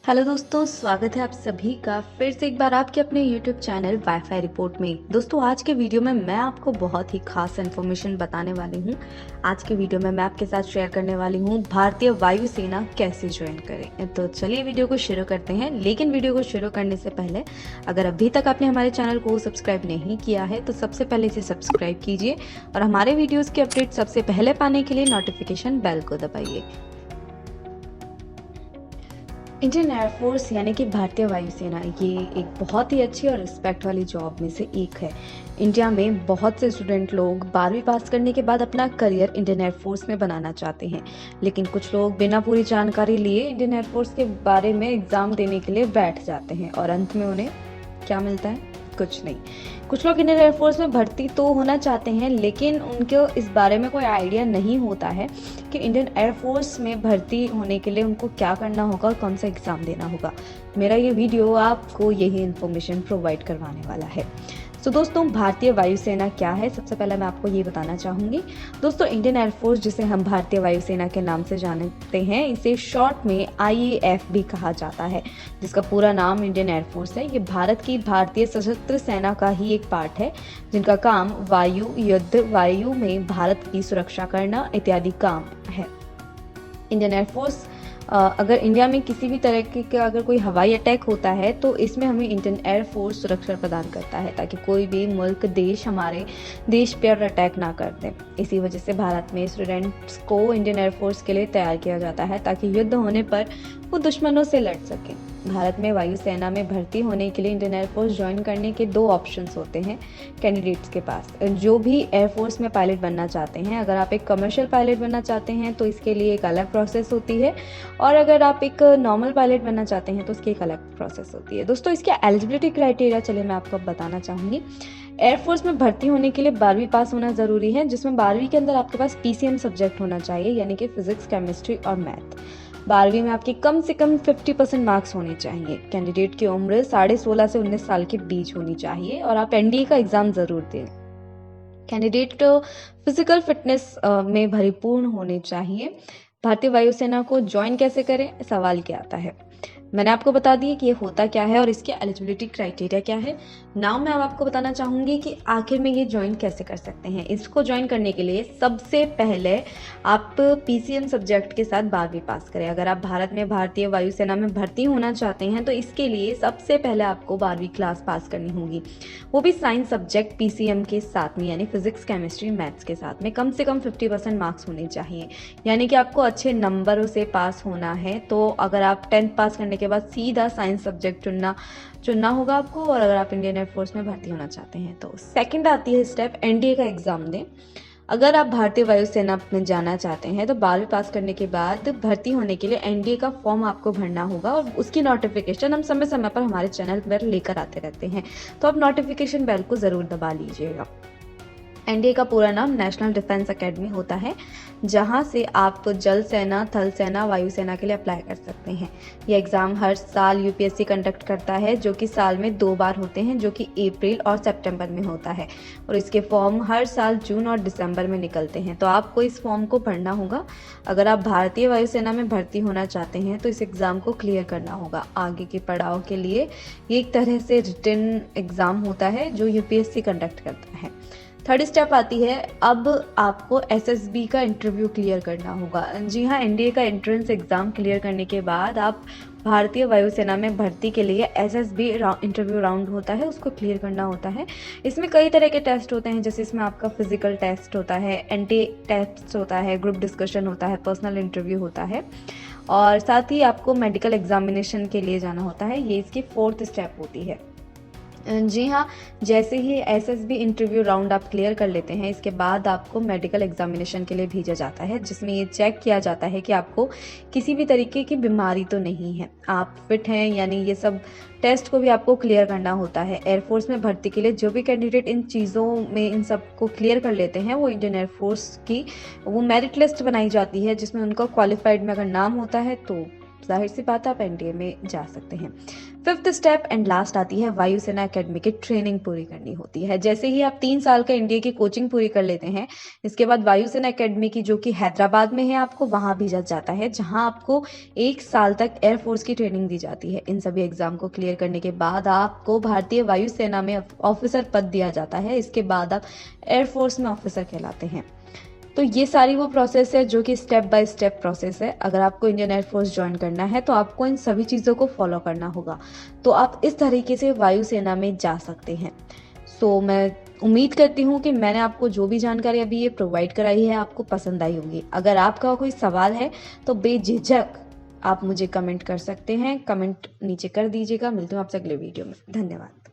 Hello दोस्तों, स्वागत है आप सभी का फिर से एक बार आपके अपने YouTube चैनल वाईफाई रिपोर्ट में। दोस्तों, आज के वीडियो में मैं आपको बहुत ही खास इन्फॉर्मेशन बताने वाली हूँ। आज के वीडियो में मैं आपके साथ शेयर करने वाली हूँ भारतीय वायुसेना कैसे ज्वाइन करें। तो चलिए वीडियो को शुरू करते हैं। लेकिन वीडियो को शुरू करने से पहले अगर अभी तक आपने हमारे चैनल को सब्सक्राइब नहीं किया है तो सबसे पहले इसे सब्सक्राइब कीजिए और हमारे वीडियोज़ के अपडेट सबसे पहले पाने के लिए नोटिफिकेशन बेल को दबाइए। इंडियन एयरफोर्स यानी कि भारतीय वायुसेना ये एक बहुत ही अच्छी और रिस्पेक्ट वाली जॉब में से एक है। इंडिया में बहुत से स्टूडेंट लोग 12वीं पास करने के बाद अपना करियर इंडियन एयरफोर्स में बनाना चाहते हैं, लेकिन कुछ लोग बिना पूरी जानकारी लिए इंडियन एयरफोर्स के बारे में एग्ज़ाम देने के लिए बैठ जाते हैं और अंत में उन्हें क्या मिलता है? कुछ नहीं। कुछ लोग इंडियन एयरफोर्स में भर्ती तो होना चाहते हैं, लेकिन उनको इस बारे में कोई आइडिया नहीं होता है कि इंडियन एयरफोर्स में भर्ती होने के लिए उनको क्या करना होगा और कौन सा एग्ज़ाम देना होगा। मेरा ये वीडियो आपको यही इन्फॉर्मेशन प्रोवाइड करवाने वाला है। तो दोस्तों, भारतीय वायुसेना क्या है, सबसे पहले मैं आपको ये बताना चाहूँगी। दोस्तों, इंडियन एयरफोर्स जिसे हम भारतीय वायुसेना के नाम से जानते हैं, इसे शॉर्ट में IAF भी कहा जाता है, जिसका पूरा नाम इंडियन एयरफोर्स है। ये भारत की भारतीय सशस्त्र सेना का ही एक पार्ट है, जिनका काम वायु युद्ध, वायु में भारत की सुरक्षा करना इत्यादि काम है। इंडियन एयरफोर्स अगर इंडिया में किसी भी तरह के अगर कोई हवाई अटैक होता है तो इसमें हमें इंडियन एयरफोर्स सुरक्षा प्रदान करता है, ताकि कोई भी मुल्क देश हमारे देश पर अटैक ना कर दे। इसी वजह से भारत में स्टूडेंट्स को इंडियन एयरफोर्स के लिए तैयार किया जाता है, ताकि युद्ध होने पर वो दुश्मनों से लड़ सकें। भारत में वायुसेना में भर्ती होने के लिए इंडियन एयरफोर्स ज्वाइन करने के दो ऑप्शंस होते हैं कैंडिडेट्स के पास। जो भी एयरफोर्स में पायलट बनना चाहते हैं, अगर आप एक कमर्शियल पायलट बनना चाहते हैं तो इसके लिए एक अलग प्रोसेस होती है, और अगर आप एक नॉर्मल पायलट बनना चाहते हैं तो उसकी एक अलग प्रोसेस होती है। दोस्तों, इसके एलिजिबिलिटी क्राइटेरिया चलिए मैं आपको बताना चाहूँगी। एयरफोर्स में भर्ती होने के लिए 12वीं पास होना ज़रूरी है, जिसमें 12वीं के अंदर आपके पास PCM सब्जेक्ट होना चाहिए, यानी कि फिजिक्स, केमिस्ट्री और मैथ। 12वीं में आपके कम से कम 50% मार्क्स होने चाहिए। कैंडिडेट की उम्र 16.5 से 19 साल के बीच होनी चाहिए और आप NDA का एग्ज़ाम ज़रूर दें। कैंडिडेट फिजिकल फिटनेस में भरपूर होने चाहिए। भारतीय वायुसेना को ज्वाइन कैसे करें, सवाल क्या आता है। मैंने आपको बता दिया कि ये होता क्या है और इसके एलिजिबिलिटी क्राइटेरिया क्या है। नाउ मैं अब आपको बताना चाहूँगी कि आखिर में ये ज्वाइन कैसे कर सकते हैं। इसको ज्वाइन करने के लिए सबसे पहले आप PCM सब्जेक्ट के साथ 12वीं पास करें। अगर आप भारत में भारतीय वायुसेना में भर्ती होना चाहते हैं तो इसके लिए सबसे पहले आपको 12वीं क्लास पास करनी होगी, वो भी साइंस सब्जेक्ट PCM के साथ में, यानी फिजिक्स, केमिस्ट्री, मैथ्स के साथ में कम से कम 50% मार्क्स होने चाहिए, यानी कि आपको अच्छे नंबरों से पास होना है। तो अगर आप 10th पास करने के बाद सीधा साइंस सब्जेक्ट चुनना होगा आपको, और अगर आप इंडियन एयरफोर्स में भर्ती होना चाहते हैं तो सेकंड आती है स्टेप, NDA का एग्ज़ाम दें। अगर आप भारतीय वायुसेना में जाना चाहते हैं तो 12वीं पास करने के बाद भर्ती होने के लिए NDA का फॉर्म आपको भरना होगा, और उसकी नोटिफिकेशन हम समय समय पर हमारे चैनल पर लेकर आते रहते हैं, तो आप नोटिफिकेशन बेल को ज़रूर दबा लीजिएगा। NDA का पूरा नाम नेशनल डिफेंस एकेडमी होता है, जहां से आप जल सेना, थल सेना, वायुसेना के लिए अप्लाई कर सकते हैं। यह एग्ज़ाम हर साल UPSC कंडक्ट करता है, जो कि साल में 2 बार होते हैं, जो कि अप्रैल और सितंबर में होता है, और इसके फॉर्म हर साल जून और दिसंबर में निकलते हैं। तो आपको इस फॉर्म को भरना होगा। अगर आप भारतीय वायुसेना में भर्ती होना चाहते हैं तो इस एग्ज़ाम को क्लियर करना होगा। आगे के पड़ाव के लिए ये एक तरह से रिटन एग्ज़ाम होता है जो UPSC कंडक्ट करता है। थर्ड स्टेप आती है, अब आपको SSB का इंटरव्यू क्लियर करना होगा। जी हाँ, NDA का एंट्रेंस एग्ज़ाम क्लियर करने के बाद आप भारतीय वायुसेना में भर्ती के लिए SSB इंटरव्यू राउंड होता है, उसको क्लियर करना होता है। इसमें कई तरह के टेस्ट होते हैं, जैसे इसमें आपका फिजिकल टेस्ट होता है, NT टेस्ट होता है, ग्रुप डिस्कशन होता है, पर्सनल इंटरव्यू होता है, और साथ ही आपको मेडिकल एग्जामिनेशन के लिए जाना होता है। ये इसकी 4th स्टेप होती है। जी हाँ, जैसे ही SSB इंटरव्यू राउंड आप क्लियर कर लेते हैं, इसके बाद आपको मेडिकल एग्जामिनेशन के लिए भेजा जाता है, जिसमें ये चेक किया जाता है कि आपको किसी भी तरीके की बीमारी तो नहीं है, आप फिट हैं, यानी ये सब टेस्ट को भी आपको क्लियर करना होता है। एयरफोर्स में भर्ती के लिए जो भी कैंडिडेट इन चीज़ों में इन सब को क्लियर कर लेते हैं, वो इंडियन एयरफोर्स की वो मेरिट लिस्ट बनाई जाती है, जिसमें उनका क्वालिफाइड में अगर नाम होता है तो जाहिर सी बात है आप एनडीए में जा सकते हैं। फिफ्थ स्टेप एंड लास्ट आती है वायुसेना एकेडमी की ट्रेनिंग पूरी करनी होती है। जैसे ही आप 3 साल का एनडीए की कोचिंग पूरी कर लेते हैं, इसके बाद वायुसेना एकेडमी की जो कि हैदराबाद में है आपको वहाँ भेजा जाता है, जहाँ आपको 1 साल तक एयरफोर्स की ट्रेनिंग दी जाती है। इन सभी एग्जाम को क्लियर करने के बाद आपको भारतीय वायुसेना में ऑफिसर पद दिया जाता है। इसके बाद आप एयरफोर्स में ऑफिसर कहलाते हैं। तो ये सारी वो प्रोसेस है जो कि स्टेप बाय स्टेप प्रोसेस है। अगर आपको इंडियन एयरफोर्स ज्वाइन करना है तो आपको इन सभी चीज़ों को फॉलो करना होगा। तो आप इस तरीके से वायुसेना में जा सकते हैं। सो मैं उम्मीद करती हूँ कि मैंने आपको जो भी जानकारी अभी ये प्रोवाइड कराई है आपको पसंद आई होगी। अगर आपका कोई सवाल है तो बेझिझक आप मुझे कमेंट कर सकते हैं। कमेंट नीचे कर दीजिएगा। मिलती हूँ आपसे अगले वीडियो में। धन्यवाद।